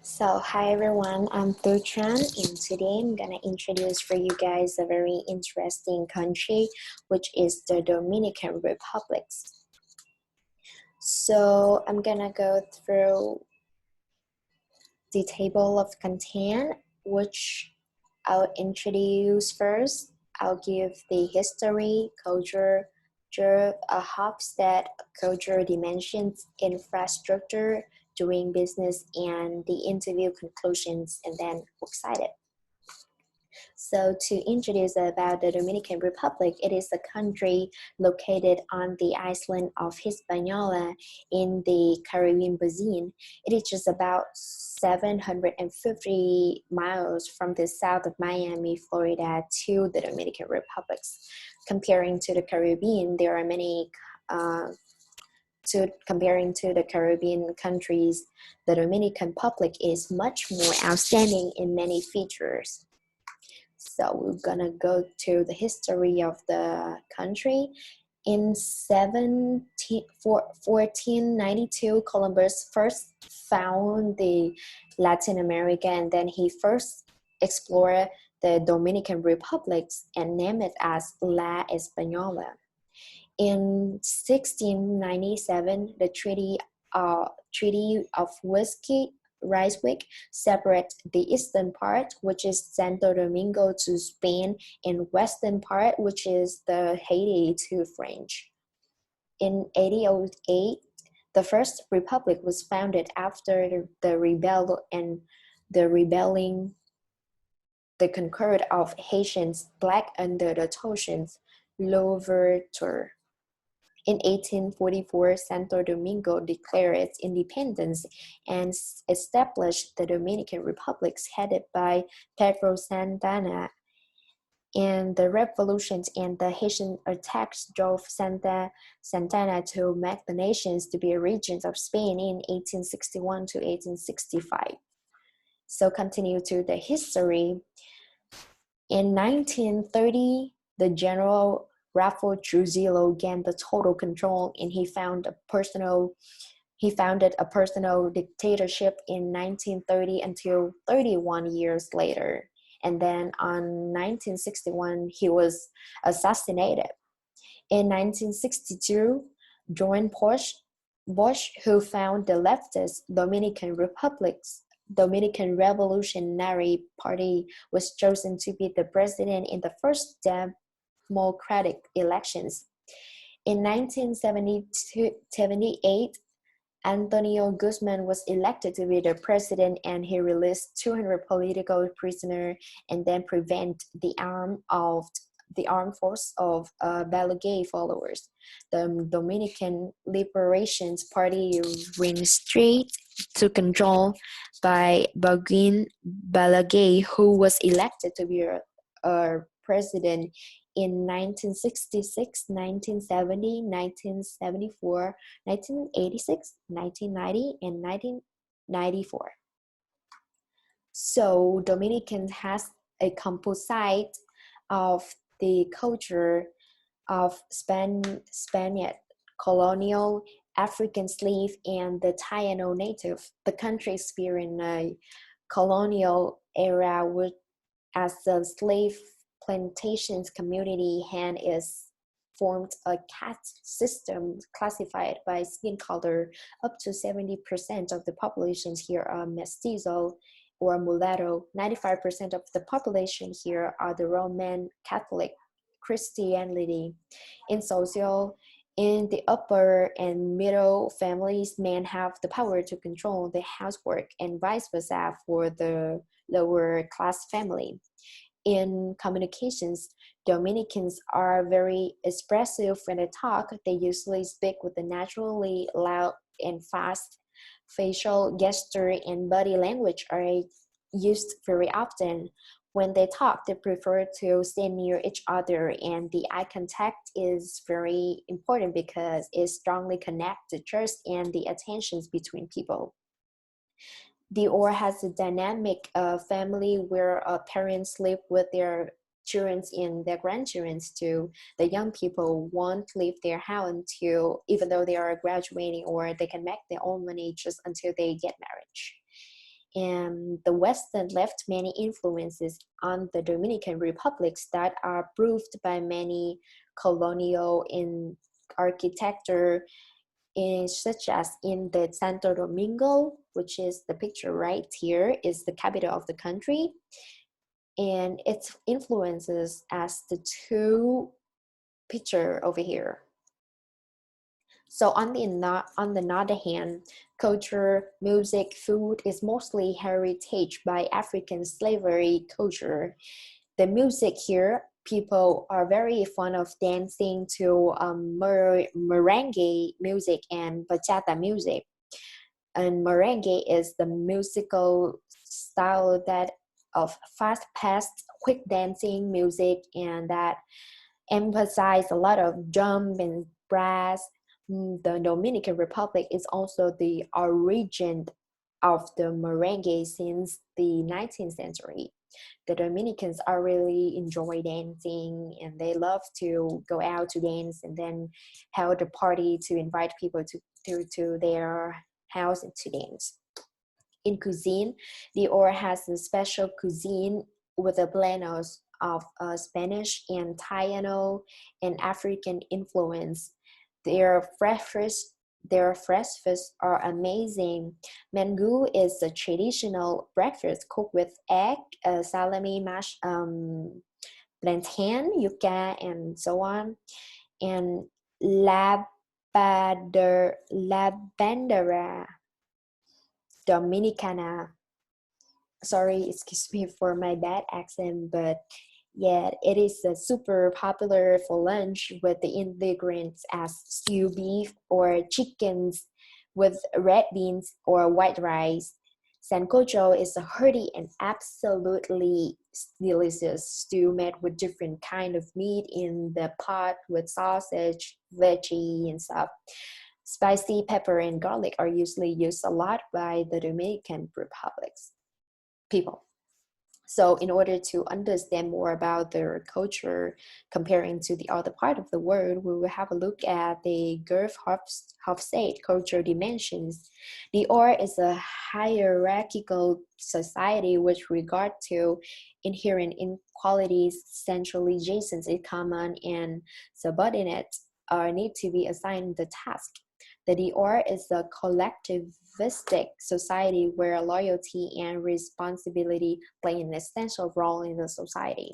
Hi everyone, I'm Thutran, and today I'm gonna introduce for you guys a very interesting country, which is the Dominican Republic. I'm gonna go through the table of content, which I'll introduce first. I'll give the history, culture, Hofstad, culture dimensions, infrastructure, doing business, and the interview conclusions, and then we're excited. So to introduce about the Dominican Republic, it is a country located on the island of Hispaniola in the Caribbean basin. It is just about 750 miles from the south of Miami, Florida to the Dominican Republic. Comparing to the Caribbean, there are many comparing to the Caribbean countries, the Dominican Republic is much more outstanding in many features. So we're gonna go to the history of the country. In 1492, Columbus first found the Latin America, and then he first explored the Dominican Republic and named it as La Española. In 1697, the Treaty of Ryswick separates the eastern part, which is Santo Domingo, to Spain, and western part, which is the Haiti, to French. In 1808, the first republic was founded after the rebelling the conqueror of Haitians black under the Toshans, Louverture. In 1844, Santo Domingo declared its independence and established the Dominican Republic headed by Pedro Santana. And the revolutions and the Haitian attacks drove Santana to make the nations to be regions of Spain in 1861 to 1865. So continue to the history. In 1930, the General Rafael Trujillo gained the total control, and he founded a personal dictatorship in 1930 until 31 years later. And then on 1961, he was assassinated. In 1962, George Bush, who founded the leftist Dominican Revolutionary Party, was chosen to be the president in the first democratic elections. In 1978, Antonio Guzman was elected to be the president, and he released 200 political prisoners and then prevent the armed force of Balaguer followers. The Dominican Liberation Party reinstated to control by Balaguer, who was elected to be a president in 1966, 1970, 1974, 1986, 1990, and 1994. So Dominican has a composite of the culture of Spaniard, colonial, African slave, and the Taino native. The country experienced a colonial era as a slave plantations community, and is formed a caste system classified by skin color. Up to 70% of the populations here are mestizo or mulatto. 95% of the population here are the Roman Catholic Christianity. In the upper and middle families, men have the power to control the housework, and vice versa for the lower class family. In communications, Dominicans are very expressive when they talk. They usually speak with a naturally loud and fast. Facial gesture and body language are used very often. When they talk, they prefer to stay near each other, and the eye contact is very important because it strongly connects the trust and the attentions between people. The or has a dynamic family where parents live with their children and their grandchildren too. The young people won't leave their house until, even though they are graduating, or they can make their own money just until they get married. and the Western left many influences on the Dominican republics that are proved by many colonial in architecture, such as in the Santo Domingo, which is the picture right here, is the capital of the country, and its influences as the two picture over here. So on the other hand, culture, music, food is mostly heritage by African slavery culture. The music here, people are very fond of dancing to merengue music and bachata music. And merengue is the musical style that of fast-paced, quick dancing music, and that emphasize a lot of drum and brass. The Dominican Republic is also the origin of the merengue since the 19th century. The Dominicans are really enjoy dancing and they love to go out to dance and then hold a party to invite people to their house and to dance. In cuisine, the Or has a special cuisine with a blend of Spanish and Taino and African influence. Their breakfast their breakfasts are amazing. Mango is a traditional breakfast cooked with egg, salami, mashed plantain, yuca, and so on. And labandera dominicana, sorry, excuse me for my bad accent, but yeah, it is super popular for lunch with the ingredients as stew beef or chickens with red beans or white rice. Sancocho is a hearty and absolutely delicious stew made with different kind of meat in the pot with sausage, veggie, and stuff. Spicy pepper and garlic are usually used a lot by the Dominican Republic's people. So in order to understand more about their culture comparing to the other part of the world, we will have a look at the Gulf Hofstade cultural dimensions. The Or is a hierarchical society which regard to inherent inequalities, centralizations in common, and subordinates need to be assigned the task. The Dior is a collectivistic society where loyalty and responsibility play an essential role in the society.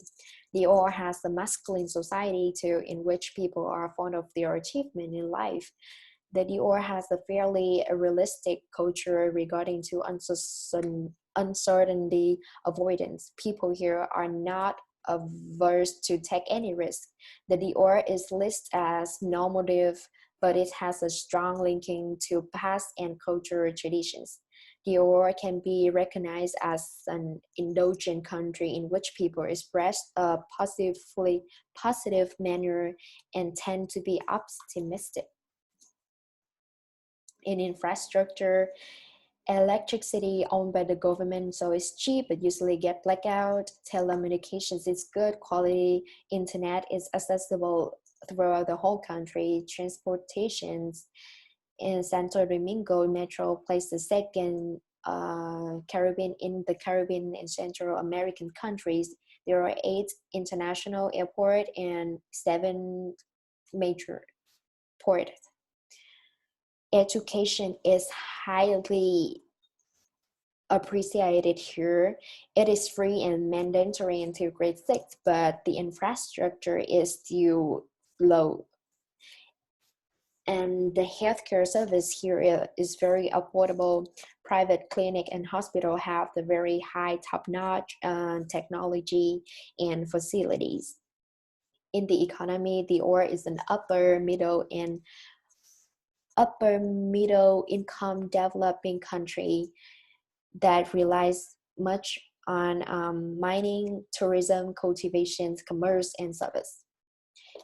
Dior has a masculine society too, in which people are fond of their achievement in life. The Dior has a fairly realistic culture regarding to uncertainty avoidance. People here are not averse to take any risk. The Dior is listed as normative, but it has a strong linking to past and cultural traditions. Dior can be recognized as an indulgent country in which people express a positive manner and tend to be optimistic. In infrastructure, electricity owned by the government, so it's cheap but usually get blackout. Telecommunications is good quality. Internet is accessible throughout the whole country. Transportations in Santo Domingo Metro plays the second Caribbean in the Caribbean and Central American countries. There are 8 international airports and 7 major ports. Education is highly appreciated here. It is free and mandatory until grade 6, but the infrastructure is still low. And the healthcare service here is very affordable. Private clinic and hospital have the very high top-notch technology and facilities. In the economy, the OR is an upper middle income developing country that relies much on mining, tourism, cultivations, commerce, and service.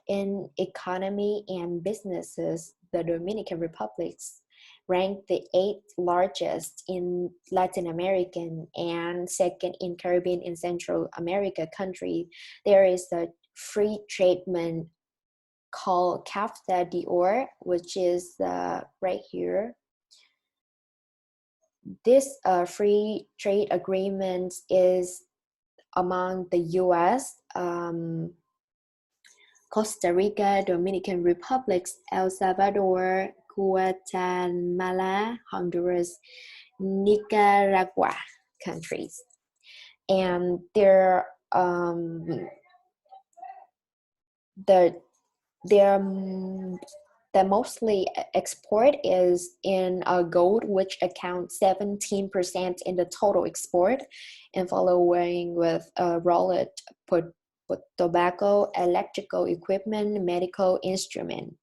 In economy and businesses, the Dominican Republic ranked the 8th largest in Latin American and second in Caribbean and Central America country. There is a free treatment called CAFTA d'Or, which is right here. This free trade agreement is among the U.S., Costa Rica, Dominican Republic, El Salvador, Guatemala, Honduras, Nicaragua countries. And the their the mostly export is in gold, which accounts 17% in the total export, and following with rolled tobacco, electrical equipment, medical instrument.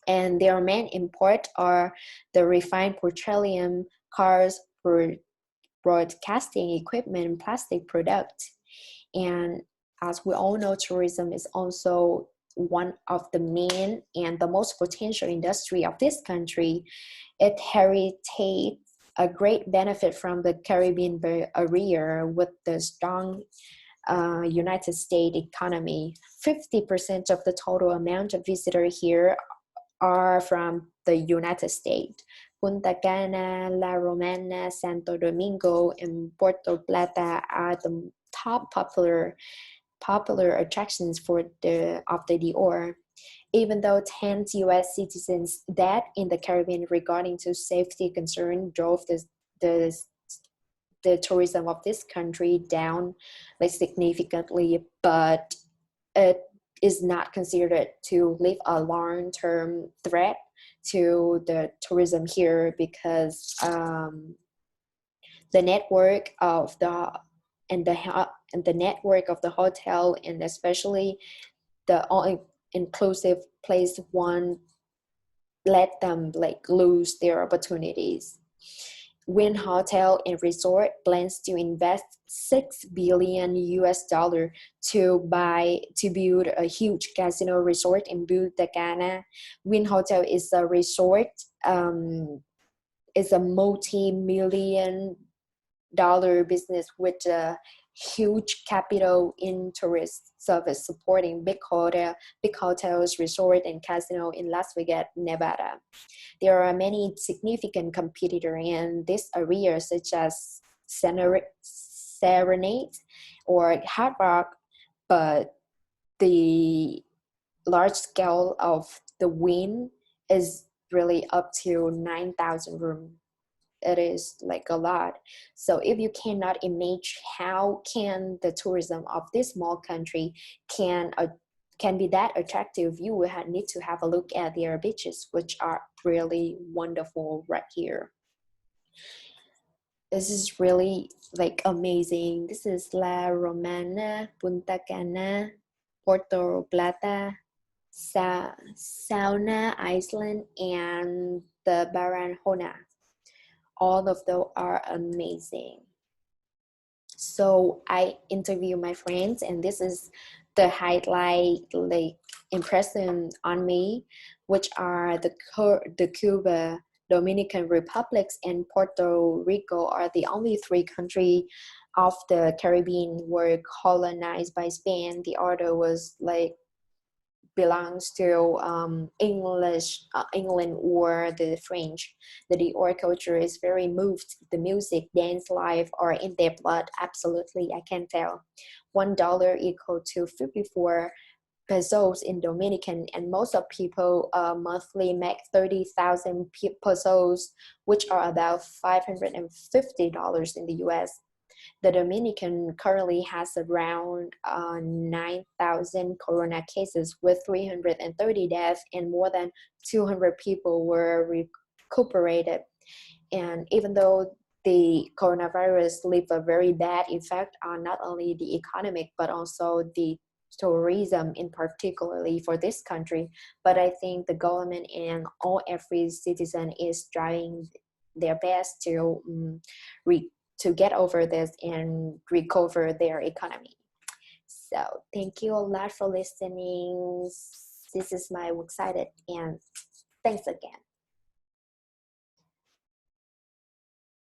And their main import are the refined petroleum, cars, broadcasting equipment, and plastic products. And as we all know, tourism is also one of the main and the most potential industry of this country. It heritages a great benefit from the Caribbean area with the strong United States economy. 50% of the total amount of visitors here are from the United States. Punta Cana, La Romana, Santo Domingo, and Puerto Plata are the top popular attractions for the Dior. Even though 10 U.S. citizens died in the Caribbean regarding to safety concern drove the the tourism of this country down like significantly, but it is not considered to leave a long-term threat to the tourism here because the network of the and the network of the hotel, and especially the all-inclusive place, one let them like lose their opportunities. Wynn Hotel and Resort plans to invest $6 billion to build a huge casino resort in Punta Cana. Wynn Hotel is a resort, is a multi-million dollar business with a huge capital in tourist service supporting big hotels, resort, and casino in Las Vegas, Nevada. There are many significant competitors in this area, such as Serenade or Hard Rock, but the large scale of the Wynn is really up to 9,000 rooms. It is like a lot. So if you cannot imagine how can the tourism of this small country can be that attractive, you will need to have a look at their beaches, which are really wonderful right here. This is really like amazing. This is La Romana, Punta Cana, Puerto Plata, Sauna, Iceland, and the Barahona. All of those are amazing. So I interview my friends, and this is the highlight like impression on me, which are the Cuba, Dominican Republics, and Puerto Rico are the only three countries of the Caribbean were colonized by Spain. The other was like belongs to England or the French. The Dior culture is very moved. The music, dance, life are in their blood. Absolutely, I can tell. $1 equal to 54 pesos in Dominican, and most of people monthly make 30,000 pesos, which are about $550 in the US. The Dominican currently has around 9,000 corona cases with 330 deaths, and more than 200 people were recuperated. And even though the coronavirus leave a very bad effect on not only the economic but also the tourism in particularly for this country, but I think the government and every citizen is trying their best to get over this and recover their economy. So thank you a lot for listening. This is my excited, and thanks again.